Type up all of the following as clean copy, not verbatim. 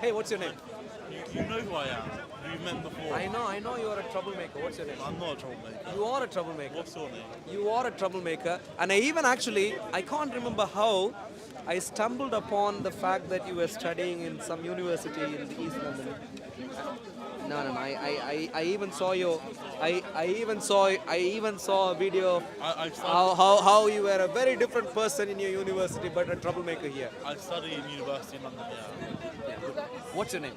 Hey, what's your name? You know who I am. We've met before. I know you are a troublemaker. What's your name? I'm not a troublemaker. You are a troublemaker. What's your name? You are a troublemaker. And I even actually, I can't remember how, I stumbled upon the fact that you were studying in some university in the East London. No. I even saw your, I even saw a video of I study, how you were a very different person in your university, but a troublemaker here. I study in university in London, yeah. What's your name?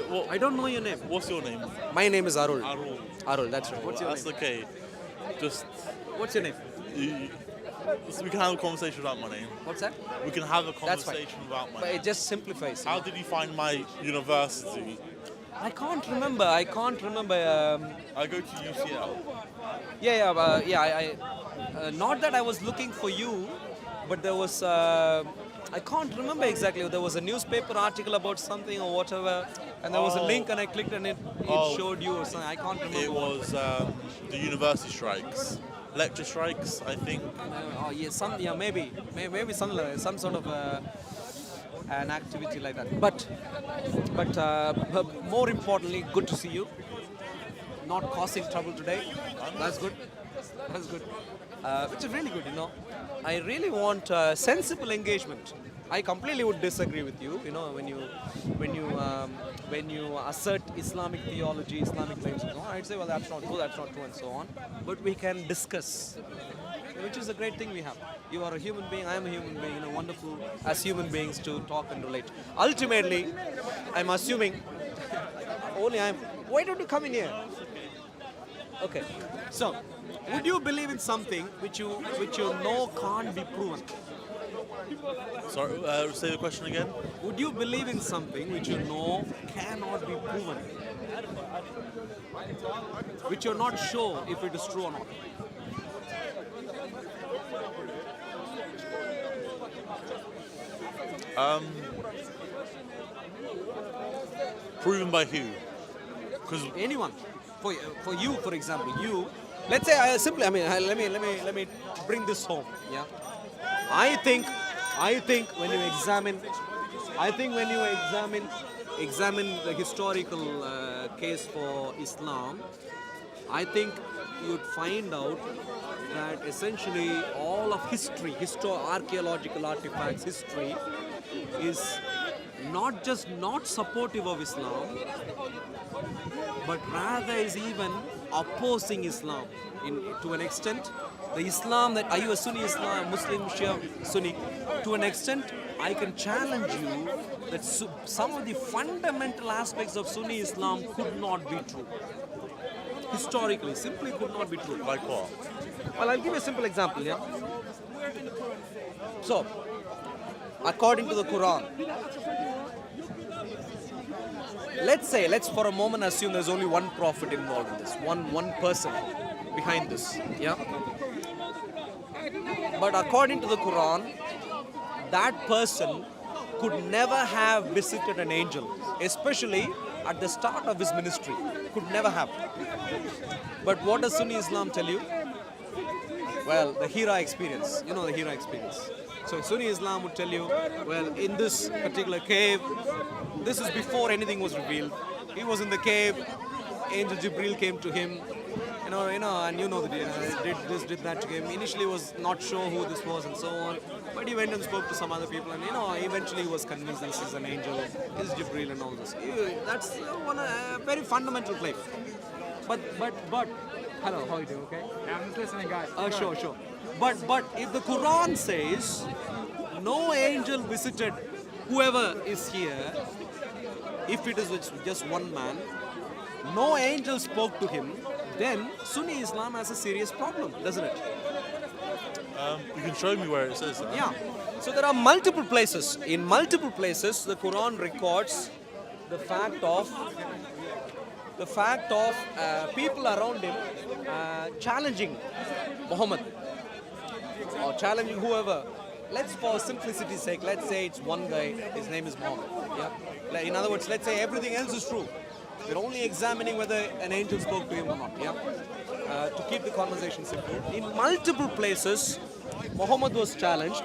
What, I don't know your name. what's your name? My name is Arul. Arul. Arul, that's right. What's your That's name? okay. Just, What's your name? you, we can have a conversation without my name. What's that? We can have a That's fine. conversation without my But name. it just simplifies. How did you find my university? I can't remember. I go to UCL. Not that I was looking for you, but there was. I can't remember exactly. There was a newspaper article about something or whatever, and there was a Oh. link, and I clicked on it. It Oh. showed you or something. I can't remember. It was the university strikes. Lecture strikes, I think. Maybe something like that, some sort of an activity like that. But more importantly, good to see you. Not causing trouble today. That's good. That's good. Which is really good, you know. I really want sensible engagement. I completely would disagree with you. You know, when you assert Islamic theology, Islamic claims, and so on, I'd say, well, that's not true, and so on. But we can discuss, which is a great thing we have. You are a human being, I am a human being. You know, wonderful as human beings to talk and relate. Ultimately, I'm assuming only I'm. Why don't you come in here? Okay. So, would you believe in something which you know can't be proven? Sorry, say the question again. Would you believe in something which you know cannot be proven? Which you're not sure if it is true or not? Proven by who? Because Anyone. For you, for example, you. Let's say let me bring this home. Yeah. I think when you examine the historical case for Islam, I think you'd find out that essentially all of history, archaeological artifacts, history is not just not supportive of Islam, but rather is even opposing Islam to an extent. The Islam that, are you a Sunni Islam, Muslim, Shia, Sunni? To an extent, I can challenge you that some of the fundamental aspects of Sunni Islam could not be true. Historically, simply could not be true. like what? Well, I'll give you a simple example, yeah? So, according to the Quran, let's for a moment assume there's only one prophet involved in this, one person behind this, yeah? But according to the Quran, that person could never have visited an angel, especially at the start of his ministry, could never have. But what does Sunni Islam tell you? Well, the Hira experience, you know the Hira experience. So Sunni Islam would tell you, well, in this particular cave, this is before anything was revealed. He was in the cave, Angel Jibril came to him, and did this, did that to him. Initially was not sure who this was and so on, but he went and spoke to some other people, and eventually he was convinced this is an angel, this is Jibril and all this. That's a very fundamental claim. But, hello, how are you doing? Okay. Yeah, I'm just listening, guys. Sure. But if the Quran says no angel visited whoever is here, if it is just one man, no angel spoke to him, then Sunni Islam has a serious problem, doesn't it? You can show me where it says that. Yeah. So there are multiple places. In multiple places, the Quran records the fact of people around him challenging Muhammad or challenging whoever. Let's, for simplicity's sake, let's say it's one guy, his name is Muhammad. Yeah. In other words, let's say everything else is true. We're only examining whether an angel spoke to him or not. Yeah. To keep the conversation simple. In multiple places, Muhammad was challenged.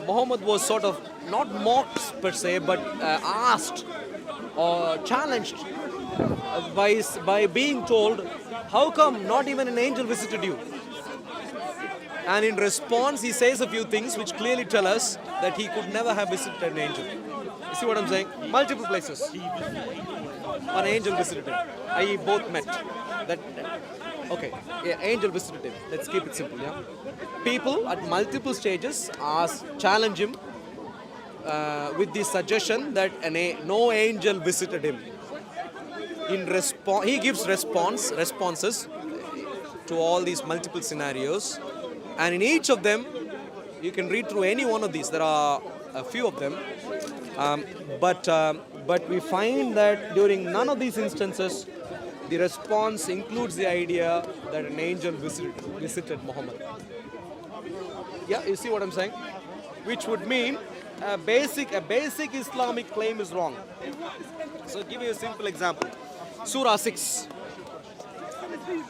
Muhammad was sort of not mocked per se, but asked or challenged by being told, how come not even an angel visited you? And in response, he says a few things which clearly tell us that he could never have visited an angel. You see what I'm saying? Multiple places. An angel visited him. I both met. That okay. Yeah, angel visited him. Let's keep it simple. Yeah. People at multiple stages challenge him with the suggestion that no angel visited him. In response, he gives responses to all these multiple scenarios, and in each of them, you can read through any one of these. There are a few of them, but we find that during none of these instances, the response includes the idea that an angel visited Muhammad. Yeah, you see what I'm saying? Which would mean a basic Islamic claim is wrong. So, I'll give you a simple example. Surah 6,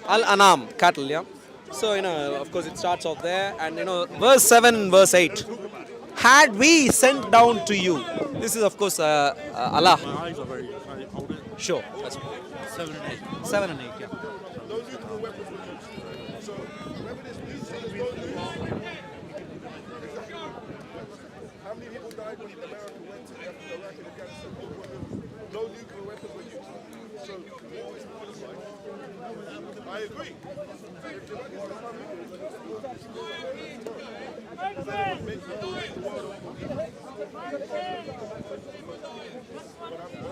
Al-Anam, cattle, yeah? So, of course, it starts off there, and, verse 7 and verse 8. Had we sent down to you. This is, of course, Allah. My eyes are very. Can I hold it? Sure. That's 7 and 8. 7 and 8, yeah. How many people died when America went to Iraq and Afghanistan? No nuclear weapons were used. So, I agree. What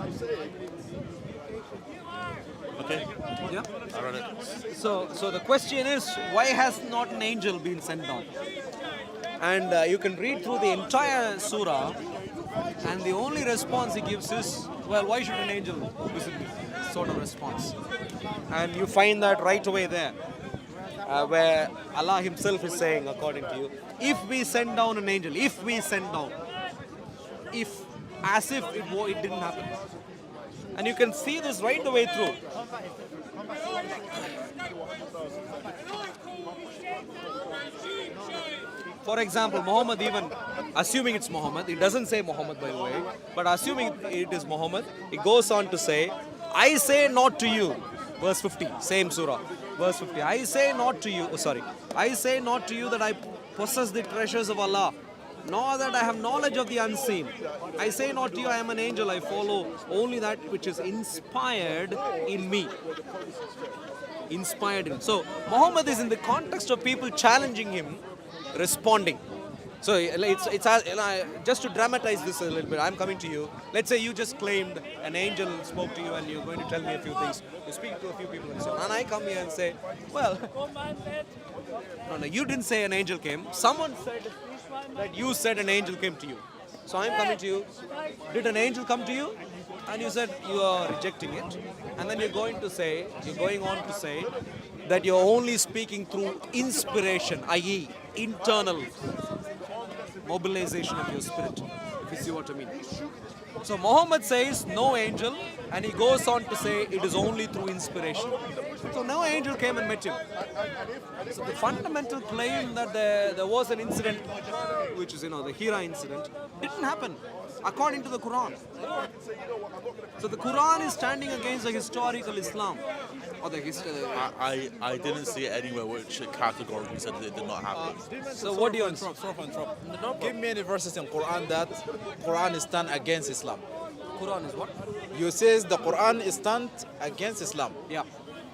I'm saying. Okay. Yeah. I read it. So the question is, why has not an angel been sent down? And you can read through the entire surah, and the only response he gives is, well, why should an angel visit me? Sort of response. And you find that right away there, where Allah himself is saying, according to you, if we send down an angel, if we send down, if, as if it didn't happen. And you can see this right the way through. For example, Muhammad, even assuming it's Muhammad, it doesn't say Muhammad, by the way, but assuming it is Muhammad, it goes on to say, I say not to you, verse 50, same surah, verse 50, I say not to you that I possess the treasures of Allah, nor that I have knowledge of the unseen. I say not to you, I am an angel, I follow only that which is inspired in me. Inspired in. So, Muhammad is in the context of people challenging him, responding. So, it's just to dramatize this a little bit, I'm coming to you. Let's say you just claimed an angel spoke to you and you're going to tell me a few things. You speak to a few people and so on. And I come here and say, well, no, you didn't say an angel came. Someone said that you said an angel came to you. So I'm coming to you. Did an angel come to you? And you said you are rejecting it. And then you're going on to say that you're only speaking through inspiration, i.e. internal mobilization of your spirit. If you see what I mean. So Muhammad says no angel, and he goes on to say it is only through inspiration. So no angel came and met him. So the fundamental claim that there was an incident, which is the Hira incident, didn't happen according to the Quran. So the Quran is standing against the historical Islam, or the history. I didn't see it anywhere which categorically said that it did not happen. So what do you want? Give me any verses in Quran that Quran is stand against Islam. Quran is what? You says the Quran is stand against Islam. Yeah.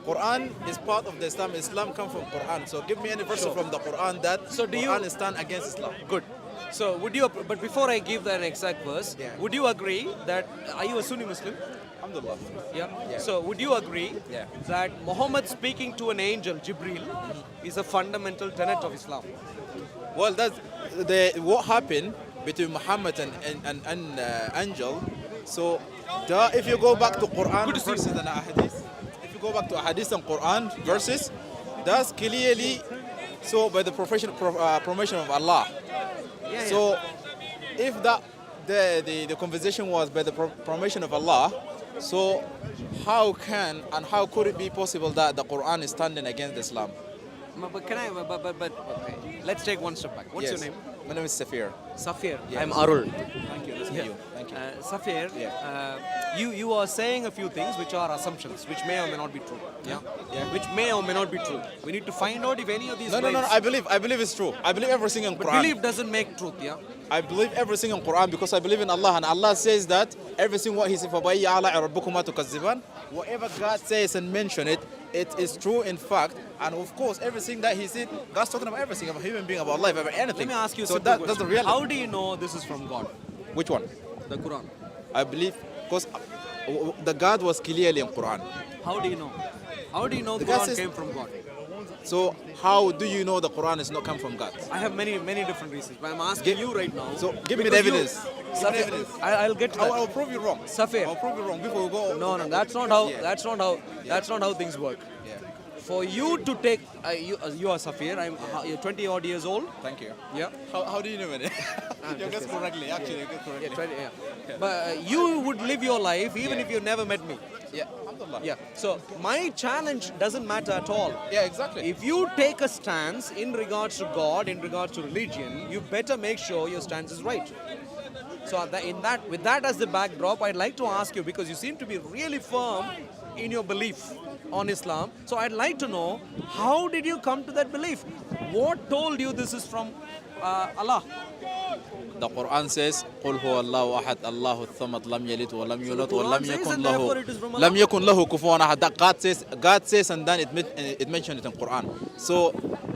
Quran is part of the Islam. Islam comes from Quran. So give me any verses from the Quran that Quran is stand against Islam. Good. So would you? But before I give that exact verse, would you agree that are you a Sunni Muslim? Alhamdulillah. Yeah. So would you agree that Muhammad speaking to an angel, Jibril, is a fundamental tenet of Islam? Well, that's what happened between Muhammad and angel. So if you go back to Quran verses and ahadith, if you go back to ahadith and Quran verses, that's clearly so by the permission of Allah. So if that the conversation was by the permission of Allah, so how could it be possible that the Quran is standing against Islam? But okay. Let's take one step back. What's your name? My name is Safir. Safir. Yes. I'm Arul. Thank you. Nice to meet you. Thank you. Safir, you are saying a few things which are assumptions, which may or may not be true. Yeah? Which may or may not be true. We need to find out if any of these No. claims- I believe it's true. I believe everything in But Quran. belief doesn't make truth, yeah? I believe everything in Quran because I believe in Allah, and Allah says that everything what He says, فَبَيِّ عَلَىٰ رَبُّكُمَا تُكَذِّبَانِ. Whatever God says and mention it, it is true in fact. And of course, everything that He said, God's talking about everything, about human being, about life, about anything. Let me ask you a so simple that's the question. reality. How do you know this is from God? Which one? The Quran. I believe because the God was clearly in Quran. How do you know? How do you know the God Quran says- came from God? So how do you know the Quran is not come from God? I have many different reasons, but I'm asking you right now. So give me the because you- evidence. Give me the evidence. I'll get to that. I'll prove you wrong. Safir. I'll prove you wrong before we go. No, that's not how. Yeah. That's not how things work. Yeah. For you to take, you are Safir. You're 20 odd years old. Thank you. Yeah. How do you know it? You guess correctly. Actually, you guess correctly. Yeah, 20, yeah. But you would live your life even if you never met me. Yeah. Alhamdulillah. Yeah. So my challenge doesn't matter at all. Yeah, exactly. If you take a stance in regards to God, in regards to religion, you better make sure your stance is right. So with that as the backdrop, I'd like to ask you, because you seem to be really firm in your belief on Islam. So I'd like to know, how did you come to that belief? What told you this is from Allah? The Quran says, قُلْ هُوَ اللَّهُ أَحَدْ اللَّهُ الصَّمَدْ لَمْ يَلِدْ وَلَمْ يُولَدْ Quran وَلَمْ says, يَكُنْ and لَهُ therefore it is from Allah. لَمْ يَكُنْ لَهُ كُفُوًا أَحَدٌ. That God says, and then it mentioned it in Quran. So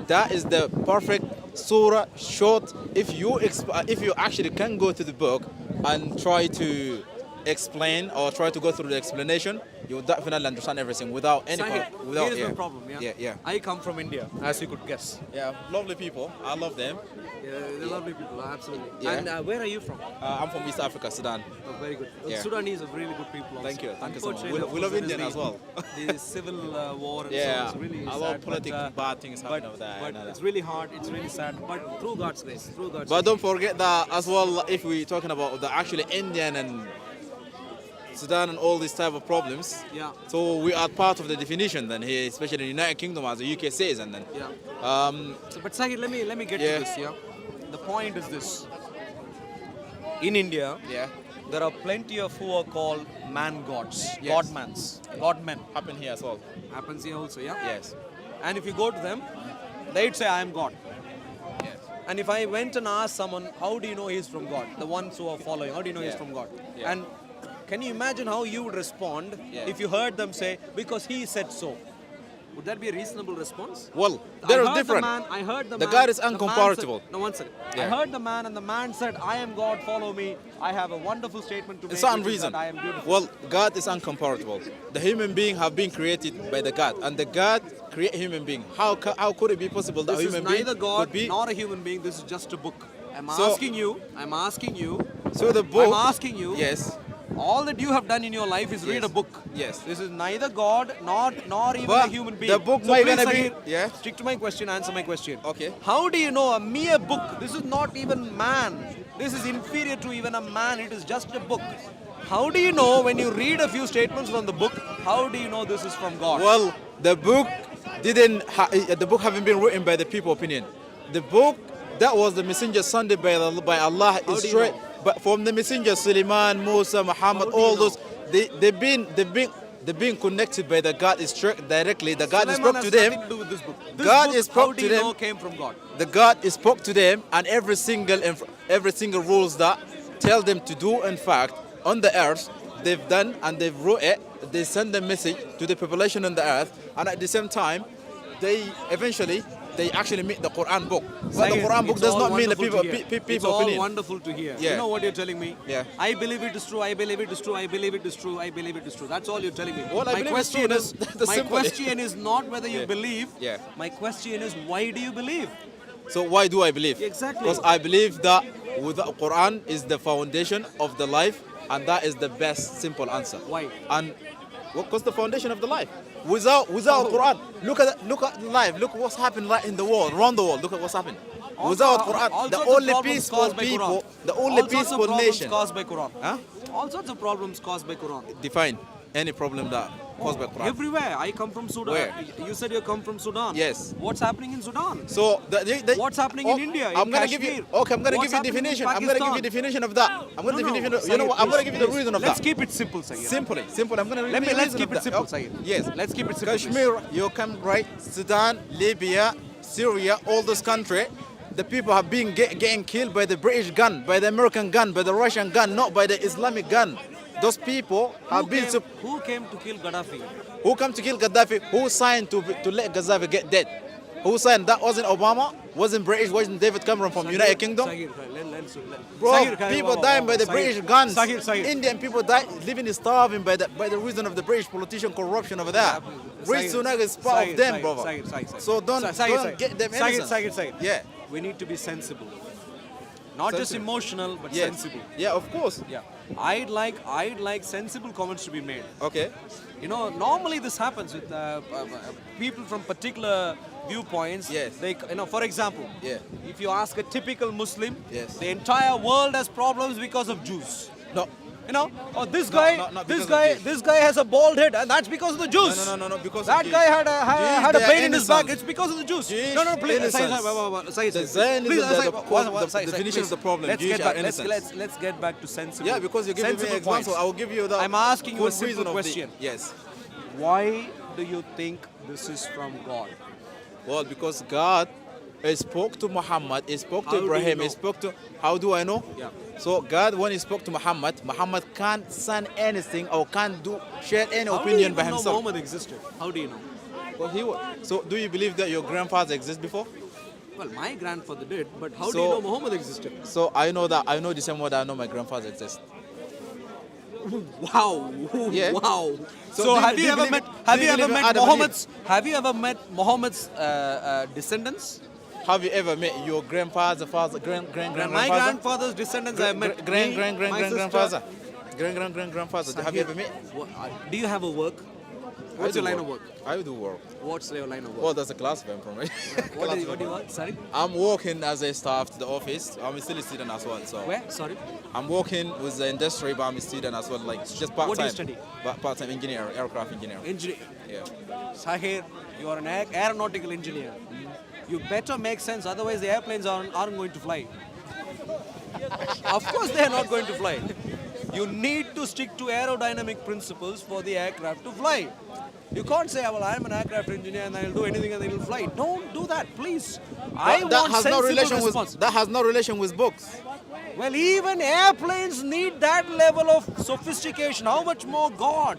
that is the perfect surah, short. If you actually can go to the book and try to explain or try to go through the explanation, you will definitely understand everything without any Sahih. without Here is the problem. yeah. I come from India, as you could guess. Yeah, lovely people. I love them. Yeah, they're lovely people, absolutely. Yeah. And where are you from? I'm from East Africa, Sudan. Oh, very good. Yeah. Sudanese are really good people. Also. Thank you so much. Unfortunately, We love of course, Indian there as is well. The civil war. And Yeah, so it's really a lot sad, of political bad things happen over there. I But know that. it's really hard. It's really sad. But through God's grace, But don't forget that as well, if we're talking about the actually Indian and Sudan and all these type of problems. Yeah. So we are part of the definition then here, especially in the United Kingdom, as the UK says, and then. Yeah. So, But Sahid, let me get Yeah. to this. Yeah. The point is this. In India, yeah, there are plenty of who are called man gods, Yes. God men. happen here as well. Happens here also. Yeah. Yes. And if you go to them, they'd say, I am God. Yes. And if I went and asked someone, how do you know he's from God? The ones who are following, how do you know he's Yeah. from God? Yeah. And can you imagine how you would respond Yeah. if you heard them say, because he said so? Would that be a reasonable response? Well, I they're heard different. I heard the The man. God is the man incomparable. said- no, one second. I Yeah. heard the man, and the man said, I am God, follow me. I have a wonderful statement to make. It's which is unreason. that I am beautiful. Well, God is incomparable. The human being have been created by the God, and the God create human being. How could it be possible that This a is human being neither God could be? nor a human being. This is just a book. I'm So- asking you. So the book. I'm asking you. Yes. All that you have done in your life is read Yes. a book. Yes. This is neither God nor even But a human being. the book so might please, gonna be- Sahir, yeah. Stick to my question. Answer my question. Okay. How do you know a mere book? This is not even man. This is inferior to even a man. It is just a book. How do you know when you read a few statements from the book? How do you know this is from God? Well, the book the book haven't been written by the people opinion. The book that was the messenger sent by Allah How is do you straight. know? But from the messenger Suleiman, Musa, Muhammad, How do you all know? those they've been connected by the God is straight directly. The God Sulaiman spoke to has them. nothing to do with this book. This God book, is how spoke do to you them. know came from God? The God spoke to them, and every single rules that tell them to do, in fact, on the earth, they've done and they've wrote it. They send the message to the population on the earth, and at the same time, they actually make the Quran book. But the Second, Quran book it's does all not mean the wonderful people to hear. It's people all opinion. wonderful to hear. Yeah. You know what you're telling me? Yeah. I believe it is true. I believe it is true. I believe it is true. I believe it is true. That's all you're telling me. Well, I my believe it's question true. is, That's my simple. question is not whether you Yeah. believe. Yeah. My question is, why do you believe? So why do I believe? Exactly. Because I believe that with the Quran is the foundation of the life, and that is the best simple answer. Why? And because the foundation of the life. Without Quran, look at life. Look what's happened right in the world, around the world. Look at what's happened. Without all Quran, sorts the of only problems peaceful caused by people, Quran. the only All sorts of peaceful problems nation. caused by Quran. Huh? All sorts of problems caused by Quran. Define. any problem that caused by Quran? Everywhere. I come from Sudan. Where? You said you come from Sudan. Yes. What's happening in Sudan? So What's happening in India, in I'm gonna give you. Kashmir? Okay, I'm gonna What's give you happening in definition. I'm gonna give you Pakistan? definition of that. I'm gonna give you definition. You know what? I'm gonna give you the reason of Let's that. keep it simple, Sayyid. Simple. I'm gonna give you the Let's reason keep of it that. simple, Okay. Sayyid. Yes. Let's keep it simple. please. Kashmir, you come right. Sudan, Libya, Syria, all those countries. The people have been getting killed by the British gun, by the American gun, by the Russian gun, not by the Islamic gun. Those people have Who came to kill Gaddafi? who come to kill Gaddafi, who signed to let Gaddafi get dead. Who signed? That wasn't Obama, wasn't British, wasn't David Cameron from United Kingdom. Bro, people dying by the British guns. Indian people die, living starving by the reason of the British politician corruption over there. Rich Sunak is part of them, brother. So don't get them innocent. Yeah. We need to be sensible. Not just Sensible. emotional, but Yes. sensible. Yeah, of course. Yeah. I'd like sensible comments to be made. Okay. You know, normally this happens with people from particular viewpoints. Yes. They, for example, Yeah. if you ask a typical Muslim, Yes. the entire world has problems because of Jews. No. This guy, not this because of guy, Jews. this guy has a bald head, and that's because of the Jews. No, because That of guy Jews. had a Jews, they pain are in his back. innocent. It's because of the Jews. Jewish No, please. innocence. Say The Zionism, the definition of the problem, Let's Jewish get back. are innocent. Let's get back to sensible. Yeah, because you're giving me sensible an example. points. I will give you the. I'm asking you a full simple reason of the- question. Yes. Why do you think this is from God? Well, because God spoke to Muhammad, he spoke How to do you Ibrahim, know? he spoke to. How do I know? Yeah. So God, when he spoke to Muhammad, Muhammad can't send anything or can't share any How do you opinion even by know himself. Muhammad existed? How do you know? Well, so do you believe that your grandfather existed before? Well, my grandfather did, but how do So- you know Muhammad existed? So I know the same way that I know my grandfather exists. Wow. Yeah. Wow. So So, do have you you ever believe- met do you believe in Adam and Eve? Have you ever met Muhammad's descendants? Have you ever met your grandfather, My grandfather? grandfather's descendants I have met. Me, my Grandfather. sister. Grandfather. Have you ever met? Do you have a work? What's your line of work? I do work. What's your line of work? Well, that's a class of information. What do you work? Sorry? I'm working as a staff to the office. I'm still a student as well. So Where? Sorry? I'm working with the industry, but I'm a student as well. Like just part time. What do you study? Part-time engineer, aircraft engineer. Engineer. Yeah. Sahir, you are an aeronautical engineer. You better make sense, otherwise the airplanes aren't going to fly. Of course they are not going to fly. You need to stick to aerodynamic principles for the aircraft to fly. You can't say, well, I'm an aircraft engineer and I'll do anything and they will fly. Don't do that, please. I That want has no sensible relation response. with that has no relation with books. Well, even airplanes need that level of sophistication. How much more God?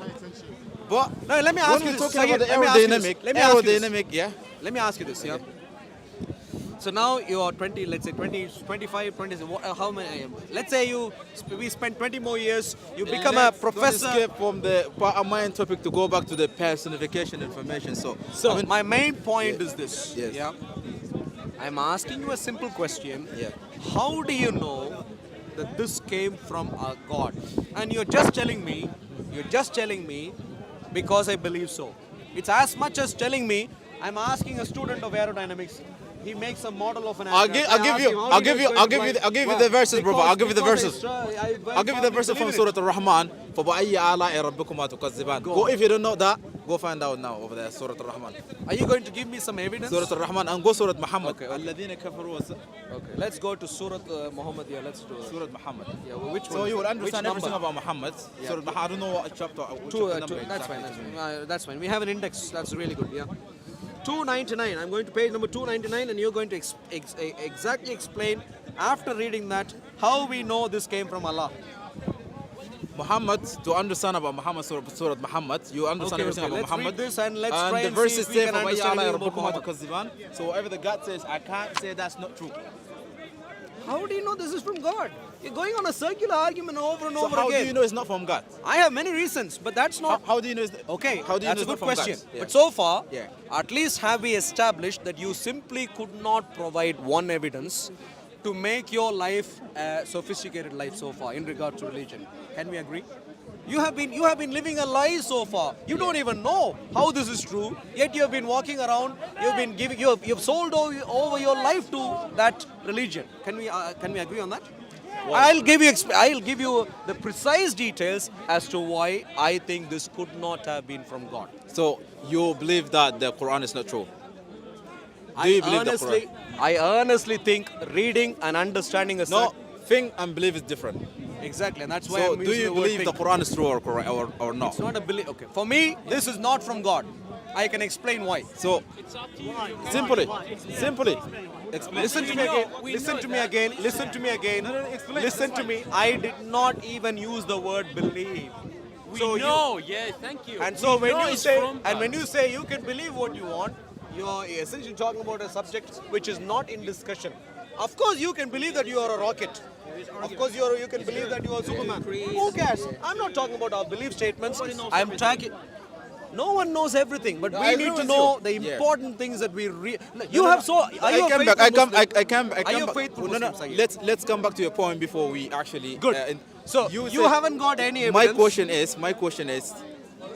But No, let me ask when you we're this. talking Saeed, about the let me ask you this. aerodynamic, Let me ask you this. yeah. Let me ask you this, yeah? So now you are 20, let's say 20, 25, 20, how many, let's say we spend 20 more years, you become a Let's professor. Don't escape from the main topic to go back to the personification information. So So I mean, my main point Yeah. is this, Yes. yeah? I'm asking you a simple question. Yeah. How do you know that this came from a God? And you're just telling me because I believe so. It's as much as telling me, I'm asking a student of aerodynamics. He makes a model of an I'll aircraft. give I you- ask him, how I'll do give guys you- going I'll to give you fly? the- I'll give you Why? the verses, brother. I'll give you the Because verses. I I'll give you the verses from Surah Al-Rahman. فَبَأَيِّ آلَاءِ رَبِّكُمَا تُكَذِّبَانِ. Go if you don't know that, go find out now over there, Surah Al-Rahman. Are you going to give me some evidence? Surah Al-Rahman and go Surah Muhammad. Okay, okay. الَّذِينَ كَفَرُوا Okay, let's go to Surah Muhammad. Yeah, let's do it. Surah Muhammad. Yeah, well, which one? So is you will it? understand Which everything number? about Muhammad. Yeah. Surah Muhammad. I don't know what chapter. Which Two, chapter number that's fine. exactly. That's fine. We have an index. That's really good. Yeah. 299. I'm going to page number 299, and you're going to exactly explain after reading that how we know this came from Allah. Muhammad, to understand about Muhammad, Surah Muhammad, you understand everything about Let's Muhammad. read this and let's and try the and verses see if we say, can "فَبَأَيِّ understand آلَاءِ anything about رَبِّكُمَا Muhammad. تُكَذِّبَانِ. So whatever the God says, I can't say that's not true. How do you know this is from God? You're going on a circular argument over and So over how again. do you know it's not from God? I have many reasons, but that's not. How do you know it's Okay, How do you that's know a it's good not from question. God? Yeah. But so far, Yeah. at least have we established that you simply could not provide one evidence to make your life a sophisticated life so far in regard to religion. Can we agree? You have been living a lie so far. You don't even know how this is true. Yet you have been walking around. You've sold over your life to that religion. Can we agree on that? I'll give you the precise details as to why I think this could not have been from God. So you believe that the Quran is not true? Do you believe the Quran? I honestly think reading and understanding a No, think and believe is different. exactly, and that's why So I'm do using you the word believe the think. Quran is true or not? It's not a belief. Okay, for me, this is not from God. I can explain why. So simply, explain. Listen to me again. Listen to me again. Listen to me again. Listen to me. I did not even use the word believe. So Thank you. And so when know you it's say from God. when you say you can believe what you want, you're essentially talking about a subject which is not in discussion. Of course, you can believe that you are a rocket. Of course, you can believe that you are Superman. Who cares? I'm not talking about our belief statements. I'm talking. No one knows everything, but we I agree need to with know you. the Yeah. important things that we. You have so. Are you I a come back. faithful I Muslim? come Are you a back. faithful No, no. Muslim, Sayyid? Let's come back to your point before we actually. Good. So you said- haven't got any My evidence. question is,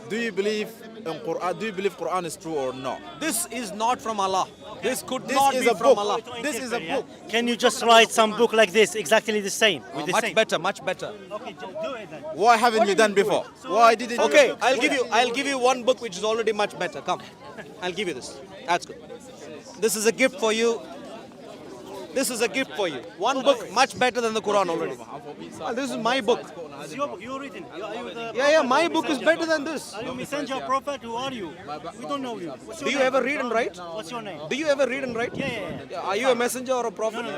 do you believe in Quran? Do you believe Quran is true or not? This is not from Allah. This could This not is be a from book. Allah. This is a book. Can you just write some book like this, exactly the same? With the Much same? better, much better. Okay, do it then. Why haven't you done before? Why didn't you? Okay, I'll give you one book which is already much better. Come, I'll give you this. That's good. This is a gift for you. This is a gift for you. One book much better than the Quran already. This is my book. It's your book, you written. Are you the Yeah, my book is better than this. Are you messenger, prophet? Who are you? We don't know you. What's your Do you name? ever read and write? What's your name? Do you ever read and write? Yeah. Are you a messenger or a prophet? I'm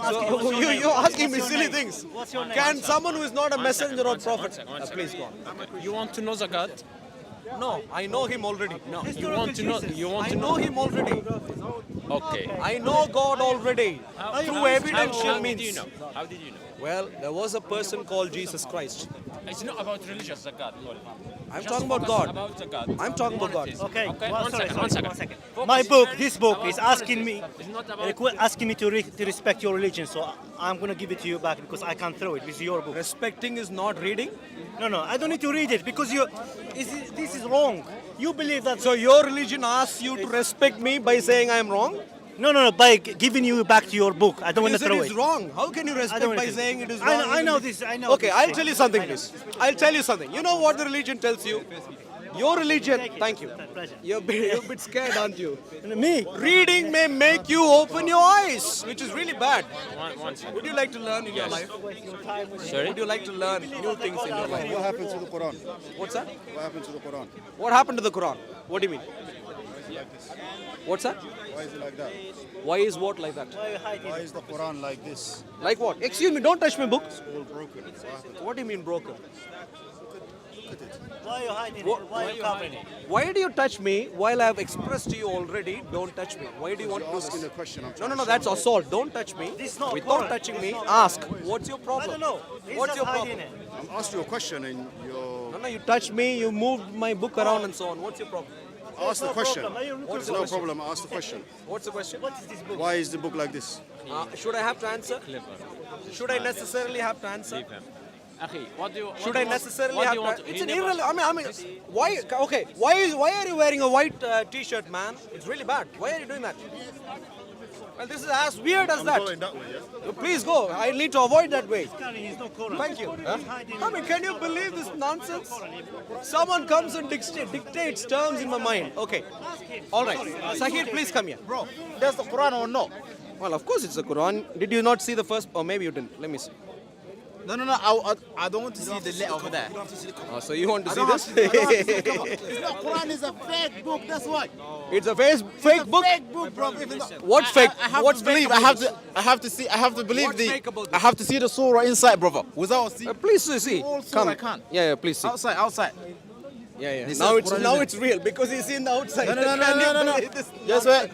asking, So what's your name? you're asking me What's your silly name? things. What's your name? Can someone who is not a messenger or prophet, please go on. You want to know the God? No, I know him already. No, You want to know? You want I to know know? him already. Okay. I know God already. Through evidential How means. did you know? How did you know? Well, there was a person called Jesus Christ. It's not about religious the God. I'm Just talking about focus God. About the God. I'm talking about God. Okay, Okay, well, one sorry, second, sorry, one second. one second. Focus My book, very this book about is asking me, It's not about asking me to respect your religion. So I'm gonna give it to you back because I can't throw it. This is your book. Respecting is not reading. No, I don't need to read it because this is wrong. You believe that. So your religion asks you to respect me by saying I'm wrong? No, by giving you back to your book. I don't want You to said throw it's it. wrong. How can you I respect don't wanna by do it. saying it is I wrong? know- I know this, I know Okay, this. I'll tell you something, please. I'll tell you something. You know what the religion tells you? Your religion. Thank you. Pleasure. You're a bit scared, aren't you? Me? Reading may make you open your eyes, which is really bad. one second. Would you like to learn in your life? Sorry? Would you like to learn new things in your life? What happened to the Quran? What's that? What happened to the Quran? What happened to the Quran? What do you mean? What's that? Why is it like that? Why is what like that? Why are you hiding? Why is the Quran like this? Like what? Excuse me, don't touch my book. All broken. What happened? What do you mean broken? Why are you hiding What- it? Why are you covering it? Why do you touch me while I have expressed to you already, don't touch me? Why do you want to You're do asking this? a question. I'm No, trying no, to no, show that's you. assault. Don't touch me. This is not Without Quran. touching This me, is not ask. Quran. What's your I problem? don't know. He's What's just your hiding problem? it. I'm asking you a question and you're... No, you touched me, you moved my book around and so on. What's your problem? Ask the no question. problem. Are you looking There's for no question? problem. Ask the question. What's the question? What is this book? Why is the book like this? Should I have to answer? Should I necessarily have to answer? Akhi, what do you? Should I necessarily what do have you to? want It's he an never- irrelevant. I mean, why? Okay, why are you wearing a white T-shirt, man? It's really bad. Why are you doing that? Well, this is as weird as that. Going that way, yeah? Please go. I need to avoid that way. He's not Quran. Thank you. He's hiding I mean, can you believe this nonsense? Someone comes and dictates terms in my mind. Okay. All right. Sahir, please come here. Bro, that's the Quran or no? Well, of course it's the Quran. Did you not see the first? Or maybe you didn't. Let me see. No. I don't want to see the letter over there. Oh, so you want to I see don't this? have to- I don't have to see the cover. It's not Quran is a fake book. That's why. It's a fake book. Fake book, bro. Even though- What's fake? I have What's to fake believe. about I have to see. I have to believe What's the. fake about I this? have to see the surah inside, brother. Without see Please see. All surah Come. I can't. Yeah, please see. outside. Yeah. This Now is it's Quran, it's real because he's in the outside. No. Can you believe this Just wait.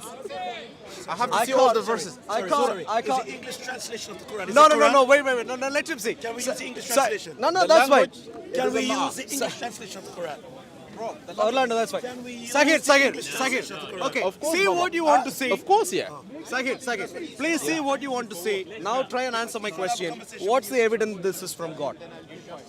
I have to I see all can't- the verses. I can't. English translation of the Quran. Is No, it Quran? no. Wait. No, let him see. Can we use the English Sir, translation? No, The that's fine. language- Can we doesn't matter. use the English translation of the Quran? Orlando, that's fine. Can we use Sakir. the English translation of the Quran? Okay, Of course, see Baba. what you want to see. Of course, yeah. Sakir, please see what you want to see. Now try and answer my question. What's the evidence this is from God?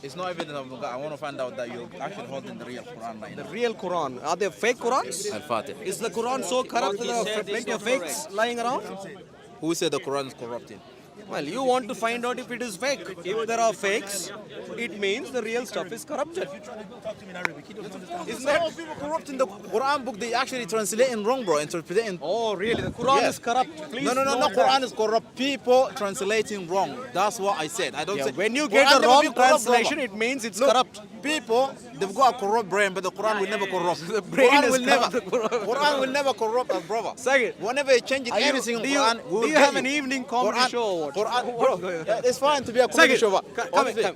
It's not evidence of God. I want to find out that you're actually holding the real Quran right The now. real Quran. Are there fake Qurans? Al-Fatih. Is the Quran so corrupt that there are plenty of fakes lying around? Who said the Quran is corrupting? Well, you want to find out if it is fake. If there are fakes, it means the real stuff is corrupted. Talk to me in Arabic. He doesn't understand. It's not all people corrupting the Quran book. They actually translating wrong, bro. Interpreting. Oh, really? The Quran Yes. is corrupt. Please No, note that. Quran is corrupt. People translating wrong. That's what I said. I don't Yeah, say. when you Quran get a never wrong be corrupt, translation, brother. it means it's Look, corrupt. People, they've got a corrupt brain, but the Quran will never corrupt. The brain Quran is will never. corrupt. Quran will never corrupt us, brother. Second, Whenever you change it, anything in do you, Quran, we will do you get have an evening comedy Quran- show or what? Quran, bro, it's fine to be a comedy Second, show, but come, honestly, come.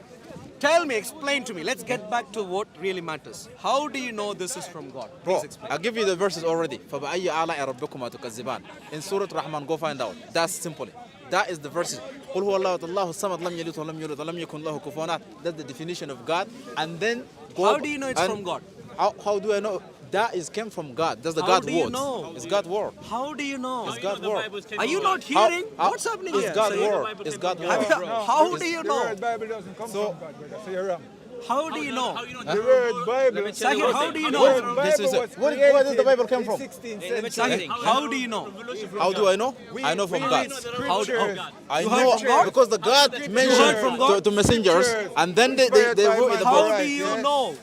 Tell me, explain to me. Let's get back to what really matters. How do you know this is from God? bro, Please explain. I'll give you the verses already. فَبَأَيِّ آلَاءِ رَبِّكُمَا تُكَذِّبَانِ In Surah Rahman, go find out. That's simple. That is the verses. قُلْ هُوَ اللَّهُ اللَّهُ الصَّمَدُ لَمْ يَلِدْ وَلَمْ يُولَدْ وَلَمْ يَكُنْ لَهُ كُفُوًا أَحَدٌ. That's the definition of God. And then go. How do you know it's and from God? How do I know? That is came from God. That's the How God do you word. know? It's God word. How do you know? It's God word. Are you not hearing? What's happening It's here? God Say- word. It's God Have word. you- How do you know? Bible doesn't come So- from God, brother. So you're wrong. How do you know? The word Bible. Sakir, how do you The know? word This is Bible it. was Where does the Bible come in from? 16th Sakir, century. how do you know? How do I know? I know from God. How do, I You know heard from God? because the God mentioned from God? to messengers, and then they wrote in the How book. do you know?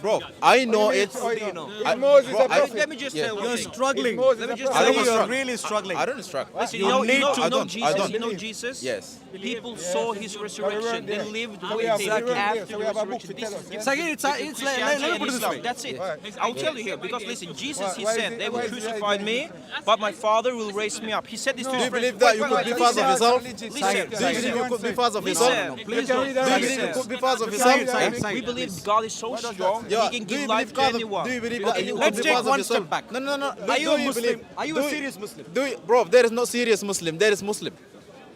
Bro, I know it. How do you know? Is Moses a prophet? Let me just Yeah. tell You're you. struggling. Moses Let me a just prophet? say I don't you're struggle. really struggling. I don't instruct. Listen, You you know, need you know, to- you I know don't. Jesus. I don't. You know Jesus. Yes. People saw his resurrection. They lived So with we have him so we after have a book resurrection. to This tell is us, yeah? Sakir, it's let me put it this way. That's it. Right. I'll tell you here because listen, Jesus he Why is said it- they will why is it crucify like me, but my Father will raise me up. He said this to Do his you friends. believe that you could be father of yourself? Listen, Do you believe you could be father of Listen. yourself? Please can don't. read Do you that. believe you could be father of Sakir, yourself? Sakir, Eh? Sakir, we believe please. God is so strong. Yeah. He can Do give you life believe to God? anyone. Do you believe that you could Let's be take father one of yourself? step back. No. Are you a Do Muslim? believe- Are you do a serious Muslim? Do you, bro? There is no serious Muslim. There is Muslim.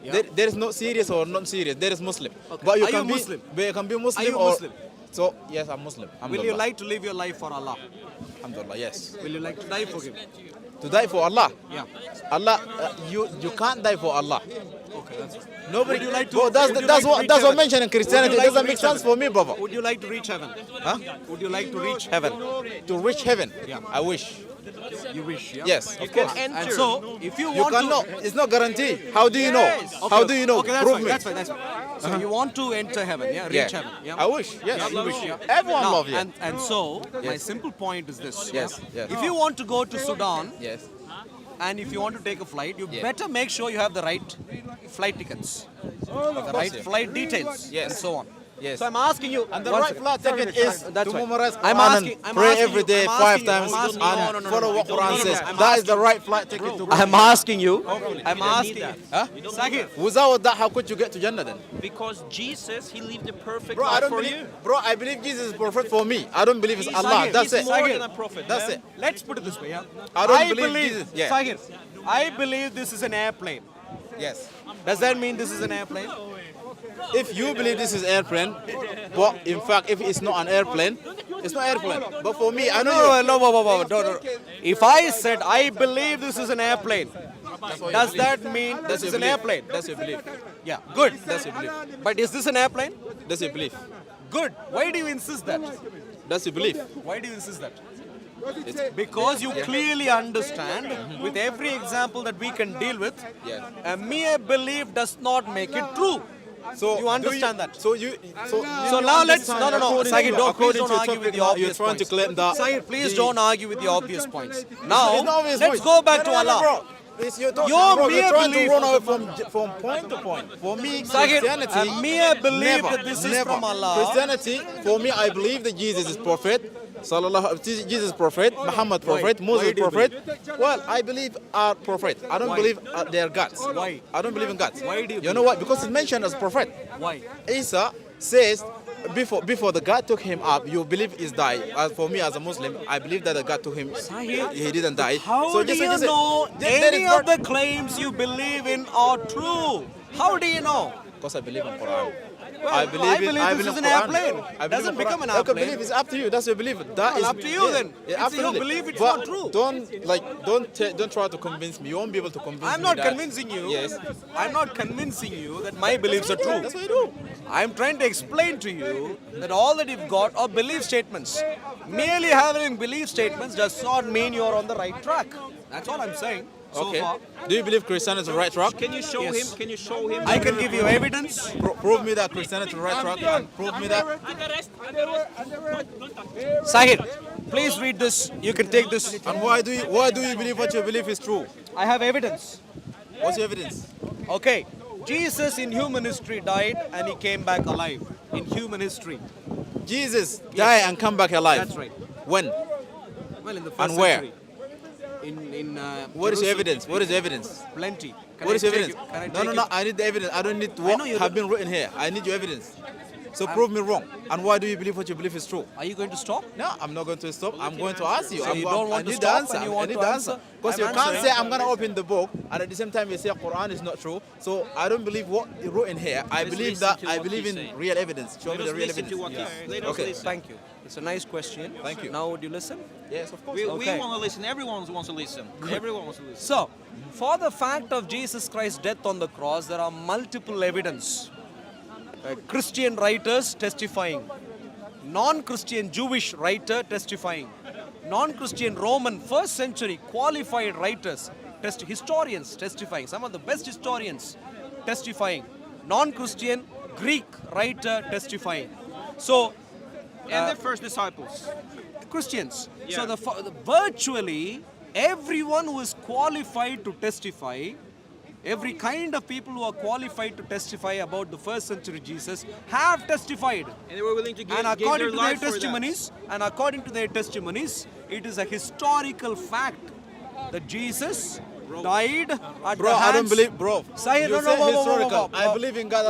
There is no serious or non-serious. There is Muslim. But you Are you can be Muslim? But you can be Muslim Are you or. Muslim? So yes, I'm Muslim. Will you Alhamdulillah. like to live your life for Allah? Alhamdulillah, yes. Will you like to die for Him? To die for Allah. Yeah. Allah, you can't die for Allah. Okay, that's it. Nobody. Would you like to- Bro, that's would you that's like to what reach that's what heaven? mentioned in Christianity. Would you It like doesn't to make reach sense for me, brother. Would you like to reach heaven? Huh? Would you like to reach heaven? To reach heaven. Yeah. I wish. You wish, yeah? Yes, of course. And so, if you You want cannot. to... It's not guaranteed. How do you know? Okay, How do you know? Okay, that's Prove fine, me. that's fine, that's fine. So you want to enter heaven, yeah? Reach Yeah. heaven, yeah? I wish. Yes. Yeah, you wish, yeah? Everyone Now, love you. And so, my Yes. simple point is this. Yes, yes. If you want to go to Sudan, Yes. and if you want to take a flight, you Yeah. better make sure you have the right flight tickets, the right yeah. flight details, Yes. and so on. Yes. So I'm asking you, And the one right second. flight ticket is That's to right. memorize I'm Quran asking- and I'm pray asking every you- day I'm 5 asking you- times I'm asking you- and no, no, no, follow no, what no, Quran no, no, says. I'm That is the right flight ticket to I'm asking you. I'm don't asking need you. that. Huh? Sakir, Without that, how could you get to Jannah then? Because Jesus, he lived a perfect Bro, I life don't for believe. you. Bro, I believe Jesus is perfect for me. I don't believe it's He's Allah. Sakir, That's he's it. more Sakir. than a prophet. That's man. it. let's put it this way, yeah? I don't believe Jesus. Yeah. Sakir, I believe this is an airplane. Yes. Does that mean this is an airplane? If you believe this is airplane, but in fact, if it's not an airplane, it's not airplane. But for me, I know you. No. If I said I believe this is an airplane, does that mean this is an airplane? That's your belief. Yeah, good. That's your belief. But is this an airplane? That's your belief. Good. Why do you insist that? That's your belief. Why do you insist that? Because you clearly understand with every example that we can deal with, Yeah. a mere belief does not make it true. So You understand that? So you. So now let's no. according Sakir, to- don't, please according don't to argue topic with the now, obvious you're trying points. to claim that. Sakir, please the- don't argue with the obvious points. Now It's not obvious let's point. go back to No, Allah. bro. It's your Your bro, mere you're trying belief- to run away from point to point. For me, Sakir, Christianity. a mere belief never, that this is never. from Allah. Christianity, for me, I believe that Jesus is prophet. Sallallahu, Jesus is prophet, Muhammad prophet, Moses Why do you prophet. Well, I believe are prophet. I don't Why? believe they are gods. Why? I don't believe in gods. Why do you You know what? Because it's mentioned as prophet. Why? Isa says before the God took him up, you believe he's died. As for me as a Muslim, I believe that the God took him. He didn't die. How So do just- you just- know there any is of the claims you believe in are true? How do you know? Because I believe in Quran. Well, I believe this in is an Quran. airplane. I believe Doesn't in become Quran. an Okay, airplane. believe it's up to you. That's your belief. That is up to you then. It's your absolutely. belief, it's But not true. don't try to convince me. You won't be able to convince me. I'm not that- convincing you. Yes. I'm not convincing you that my beliefs are true. That's what you do. I'm trying to explain to you that all that you've got are belief statements. Merely having belief statements does not mean you're on the right track. That's all I'm saying. so Okay. far. Do you believe Christianity is the right track? Can you show Yes. him? Can you show him? I can give you evidence. Prove me that Christianity is the right track and prove me that. Sahir, please read this. You can take this. And why do you believe what you believe is true? I have evidence. What's your evidence? Okay. Jesus in human history died and he came back alive in human history. Jesus died and come back alive. That's right. When? Well, in the first And where? century. What is your Jerusalem. evidence? What is the evidence? Plenty. Can What I is your take evidence? you- can I No, take no, you- no. I need the evidence. I don't need I what know you have don't- been written here. I need your evidence. So prove me wrong. And why do you believe what you believe is true? Are you going to stop? No, I'm not going to stop. I'm going to ask you. So you don't want I to need stop the answer. and you I want need to the answer? answer. Because I'm you can't answering. say I'm going to open the book and at the same time you say Quran is not true. So I don't believe what you wrote in here. I Let's believe listen that to I what believe he's in saying. real evidence. Show Let me us the real listen to evidence. what he's. Let us Okay. listen. Thank you. It's a nice question. Thank you. Now would you listen? Yes, of course. We Okay. want to listen. Everyone wants to listen. Everyone wants to listen. So, for the fact of Jesus Christ's death on the cross, there are multiple evidence. Christian writers testifying, non-Christian Jewish writer testifying, non-Christian Roman first century qualified writers, historians testifying, some of the best historians testifying, non-Christian Greek writer testifying. So, And the first disciples. Christians. So Yeah. virtually everyone who is qualified to testify, every kind of people who are qualified to testify about the first century Jesus have testified. And they were willing to give, And give according their to their life for that. testimonies, it is a historical fact that Jesus died at Bro, the I don't hands. believe, bro. Sahir, You no, say no, whoa, whoa, whoa, historical. whoa. I believe in God.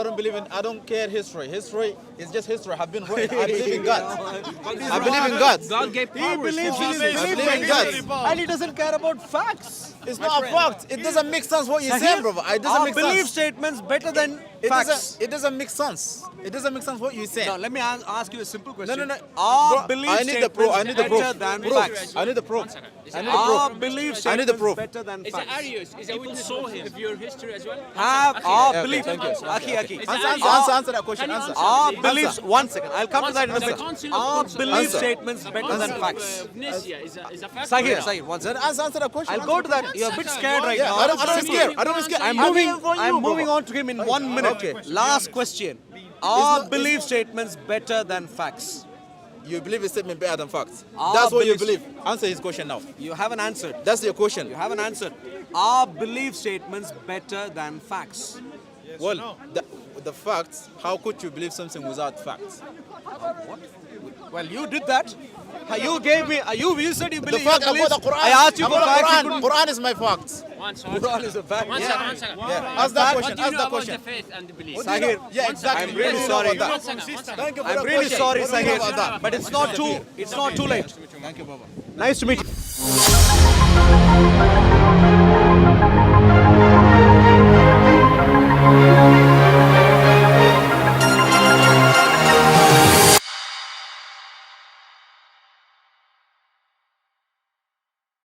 I don't care history. History is just history. Have been written. I believe in God. I believe in God. God gave He powers believes to in Jesus. I believe in God. and he doesn't care about facts. It's not a fact. It doesn't make sense what you say, Sahir, bro. It doesn't our make belief sense. statements better than It facts. doesn't make sense. It doesn't make sense what you say. Now let me ask you a simple No, question. no, no. Our Bro, belief I need the proof. I need the statements proof. better than Proof. facts. I need the proof. I need the Our proof. belief I need the statements proof. better than Is it facts. Arius? Is a People witness saw him. of your history as well? Have our Okay, belief. thank you. Aki. Answer that question. Can you Answer. answer? Our Please. beliefs. One second. I'll come to that in a Answer. bit. Council of Our Council. belief Answer. statements better than facts. Nicaea is a fact. Sahir, one Then second. answer the question. I'll go to that. You're a bit scared right Yeah, now. I don't scare. I don't scare. I'm moving on to him in 1 minute. Okay. Last question. Our not- belief statements better than facts. You believe a statement better than facts. Our That's what you beliefs- believe. Answer his question now. You haven't answered. That's your question. You haven't answered. Are belief statements better than facts? Well, the facts, how could you believe something without facts? Well, you did that. You gave me. You said you The believe. fact you believe. about the Quran. I asked you for about the facts. You Quran. couldn't. Quran is my facts. One Quran is a fact. One Yeah. second, one second. Yeah. Ask that What question. do you Ask know that about question. the faith and the belief? Sahir, Yeah, exactly. I'm really What do you know sorry. about One that? second, one second. Thank you for I'm that really question. sorry, What do you know Sahir. about that? But it's not too. It's not too late. Thank you, Baba. Nice to meet you.